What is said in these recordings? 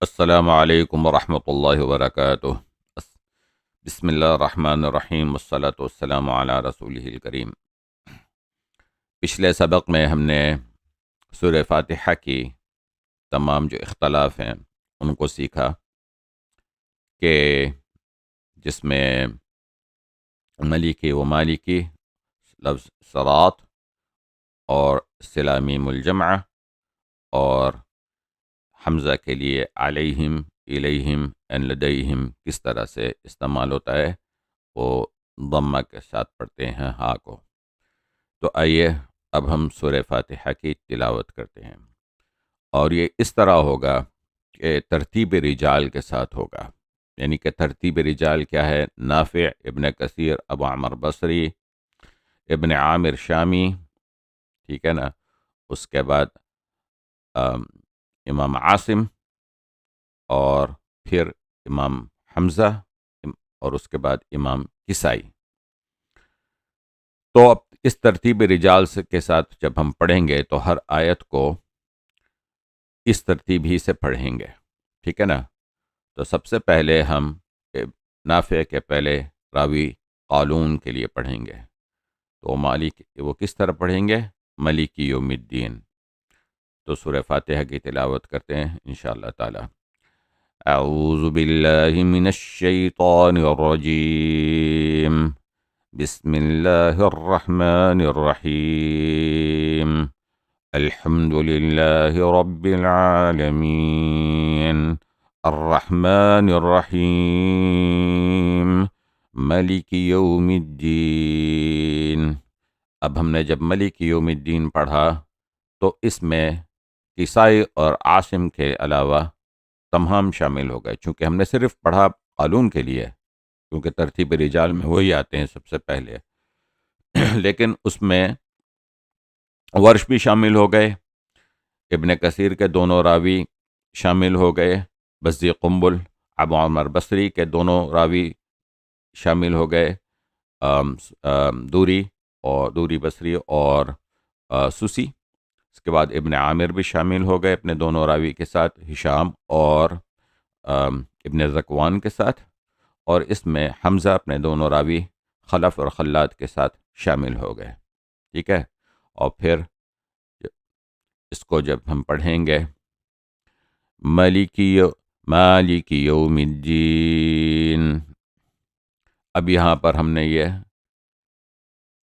السلام علیکم ورحمۃ اللہ وبرکاتہ۔ بسم اللہ الرحمن الرحیم والصلاة والسلام علی رسولہ الکریم۔ پچھلے سبق میں ہم نے سورہ فاتحہ کی تمام جو اختلاف ہیں ان کو سیکھا کہ جس میں ملکی و مالکی لفظ صراط اور سلامیم الجمع اور حمزہ کے لیے علیہم الیہم ان لدیہم کس طرح سے استعمال ہوتا ہے، وہ ضمہ کے ساتھ پڑھتے ہیں ہاں کو۔ تو آئیے اب ہم سورہ فاتحہ کی تلاوت کرتے ہیں، اور یہ اس طرح ہوگا کہ ترتیب رجال کے ساتھ ہوگا، یعنی کہ ترتیب رجال کیا ہے؟ نافع، ابن کثیر، ابو عمر بصری، ابن عامر شامی، ٹھیک ہے نا، اس کے بعد امام عاصم، اور پھر امام حمزہ، اور اس کے بعد امام کسائی۔ تو اب اس ترتیب رجال کے ساتھ جب ہم پڑھیں گے تو ہر آیت کو اس ترتیب ہی سے پڑھیں گے، ٹھیک ہے نا۔ تو سب سے پہلے ہم نافع کے پہلے راوی قالون کے لیے پڑھیں گے، تو مالک وہ کس طرح پڑھیں گے؟ مالک یوم الدین۔ تو سورہ فاتحہ کی تلاوت کرتے ہیں انشاءاللہ تعالی۔ اعوذ باللہ من الشیطان الرجیم، بسم اللہ الرحمن الرحیم، الحمد للہ رب العالمین، الرحمن الرحیم، مالک یوم الدین۔ اب ہم نے جب مالک یوم الدین پڑھا تو اس میں کسائی اور عاصم کے علاوہ تمام شامل ہو گئے، چونکہ ہم نے صرف پڑھا قالون کے لیے، کیونکہ ترتیب رجال میں وہی آتے ہیں سب سے پہلے، لیکن اس میں ورش بھی شامل ہو گئے، ابن کثیر کے دونوں راوی شامل ہو گئے، بزی قنبل، ابو عمر بصری کے دونوں راوی شامل ہو گئے، دوری بصری اور سوسی۔ اس کے بعد ابن عامر بھی شامل ہو گئے اپنے دونوں راوی کے ساتھ، ہشام اور ابن ذکوان کے ساتھ، اور اس میں حمزہ اپنے دونوں راوی خلف اور خلاد کے ساتھ شامل ہو گئے، ٹھیک ہے۔ اور پھر اس کو جب ہم پڑھیں گے مالک یوم الدین، اب یہاں پر ہم نے یہ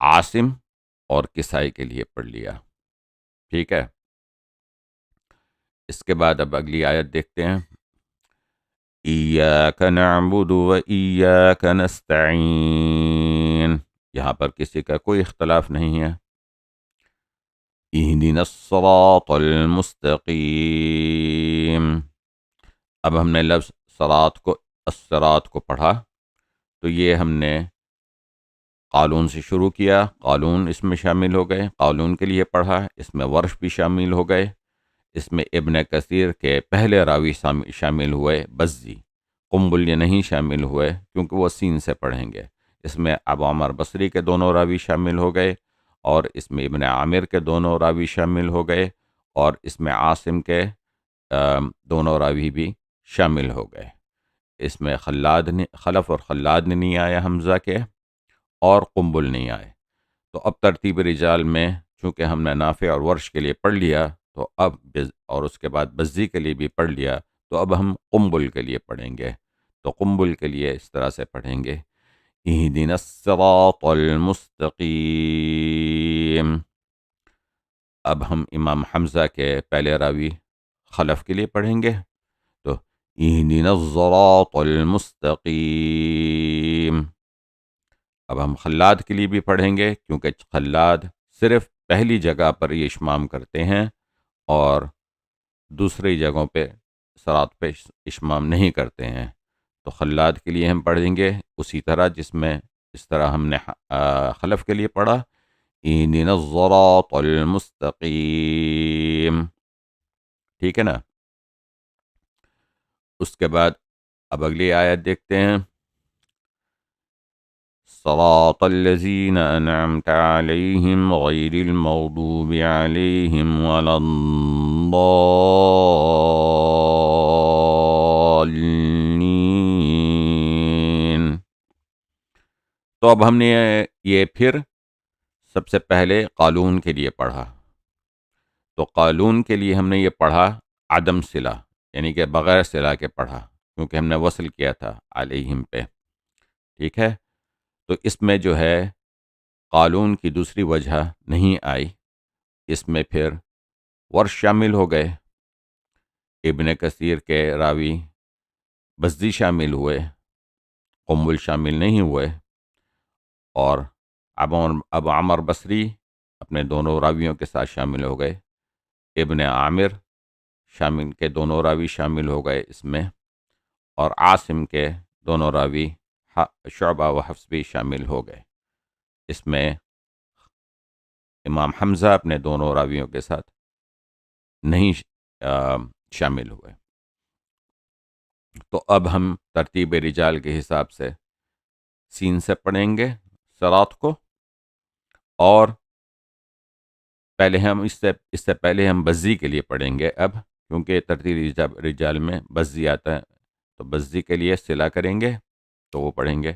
عاصم اور کسائی کے لیے پڑھ لیا، ٹھیک ہے۔ اس کے بعد اب اگلی آیت دیکھتے ہیں، ایاک نعبد و ایاک نستعین، یہاں پر کسی کا کوئی اختلاف نہیں ہے۔ اہدنا الصراط المستقیم، اب ہم نے لفظ الصراط کو پڑھا، تو یہ ہم نے قالون سے شروع کیا، قالون اس میں شامل ہو گئے، قالون کے لیے پڑھا، اس میں ورش بھی شامل ہو گئے، اس میں ابن کثیر کے پہلے راوی شامل ہوئے، بزی قنبل یہ نہیں شامل ہوئے کیونکہ وہ سین سے پڑھیں گے، اس میں ابو عمر بصری کے دونوں راوی شامل ہو گئے، اور اس میں ابن عامر کے دونوں راوی شامل ہو گئے، اور اس میں عاصم کے دونوں راوی بھی شامل ہو گئے۔ اس میں خلف اور خلاد نہیں آیا حمزہ کے، اور قنبل نہیں آئے۔ تو اب ترتیب رجال میں چونکہ ہم نے نافع اور ورش کے لیے پڑھ لیا، تو اب اور اس کے بعد بزی کے لیے بھی پڑھ لیا، تو اب ہم قنبل کے لیے پڑھیں گے۔ تو قنبل کے لیے اس طرح سے پڑھیں گے، اہدنا الصراط المستقیم۔ اب ہم امام حمزہ کے پہلے راوی خلف کے لیے پڑھیں گے، تو اہدنا الصراط المستقیم۔ اب ہم خلاد کے لیے بھی پڑھیں گے، کیونکہ خلاد صرف پہلی جگہ پر یہ اشمام کرتے ہیں اور دوسری جگہوں پہ صراط پہ اشمام نہیں کرتے ہیں، تو خلاد کے لیے ہم پڑھیں گے اسی طرح جس طرح ہم نے خلف کے لیے پڑھا، اہدنا الصراط المستقیم، ٹھیک ہے نا۔ اس کے بعد اب اگلی آیت دیکھتے ہیں، صراط الذین انعمت علیہم غیر المغضوب علیہم ولا الضالین، تو اب ہم نے یہ پھر سب سے پہلے قالون کے لیے پڑھا. تو قالون کے لیے ہم نے یہ پڑھا عدم صلہ، یعنی کہ بغیر صلہ کے پڑھا، کیونکہ ہم نے وصل کیا تھا علیہم پہ. ٹھیک ہے. تو اس میں جو ہے قالون کی دوسری وجہ نہیں آئی. اس میں پھر ورش شامل ہو گئے، ابن کثیر کے راوی بزدی شامل ہوئے، قنبل شامل نہیں ہوئے، اور ابو عمر بصری اپنے دونوں راویوں کے ساتھ شامل ہو گئے. ابن عامر شامل کے دونوں راوی شامل ہو گئے اس میں، اور عاصم کے دونوں راوی شعبہ و حفص بھی شامل ہو گئے. اس میں امام حمزہ اپنے دونوں راویوں کے ساتھ نہیں شامل ہوئے. تو اب ہم ترتیب رجال کے حساب سے سین سے پڑھیں گے صراط کو، اور پہلے ہم اس سے پہلے ہم بزی کے لیے پڑھیں گے اب، کیونکہ ترتیب رجال میں بزی آتا ہے. تو بزی کے لیے صلہ کریں گے تو وہ پڑھیں گے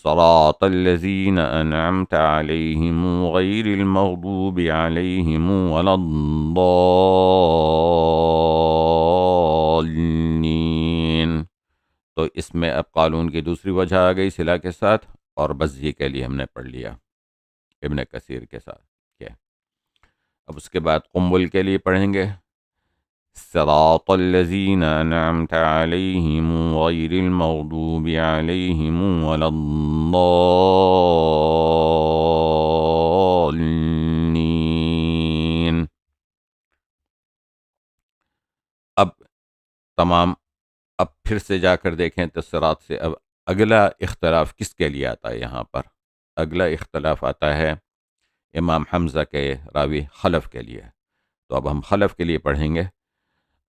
صراط الذین انعمت علیہم غیر المغضوب علیہم ولا الضالین. تو اس میں اب قالون کی دوسری وجہ آ گئی صلہ کے ساتھ، اور بزی کے لیے ہم نے پڑھ لیا ابن کثیر کے ساتھ کیا. اب اس کے بعد قنبل کے لیے پڑھیں گے صراط الذین انعمت علیہم غیر المغضوب علیہم ولا الضالین. اب پھر سے جا کر دیکھیں تو صراط سے اب اگلا اختلاف کس کے لیے آتا ہے. یہاں پر اگلا اختلاف آتا ہے امام حمزہ کے راوی خلف کے لیے. تو اب ہم خلف کے لیے پڑھیں گے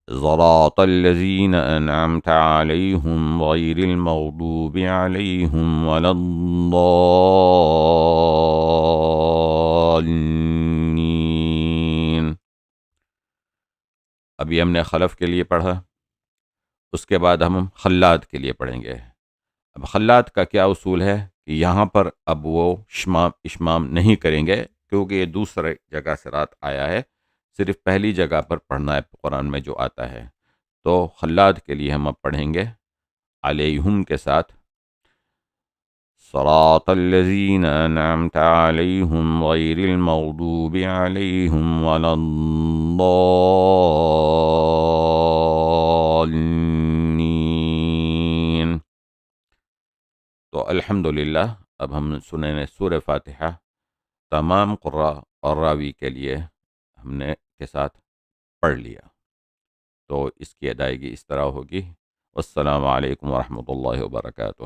صراط الذین انعمت علیہم غیر المغضوب علیہم ولا الضالین. ابھی ہم نے خلف کے لیے پڑھا. اس کے بعد ہم خلاد کے لیے پڑھیں گے. اب خلاد کا کیا اصول ہے کہ یہاں پر اب وہ اشمام نہیں کریں گے، کیونکہ یہ دوسرے جگہ صراط آیا ہے، صرف پہلی جگہ پر پڑھنا ہے قرآن میں جو آتا ہے. تو خلاد کے لیے ہم اب پڑھیں گے علیہم کے ساتھ صراط الذین انعمت علیہم غیر المغضوب علیہم ولا الضالین. تو الحمدللہ اب ہم سنیں سورہ فاتحہ تمام قراء اور راوی کے لیے ہم نے کے ساتھ پڑھ لیا. تو اس کی ادائیگی اس طرح ہوگی. والسلام علیکم ورحمۃ اللہ وبرکاتہ.